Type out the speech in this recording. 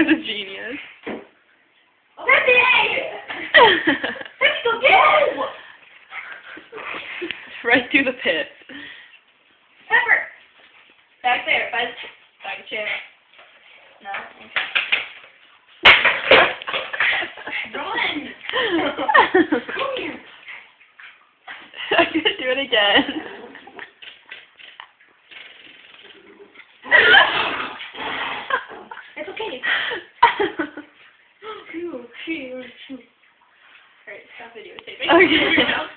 Tyler's a genius. Let's go go! Right through the pit. Pepper! Back there, by the chair. No? Run! Come here. I can't do it again. It's okay. Alright, stop videotaping. Okay.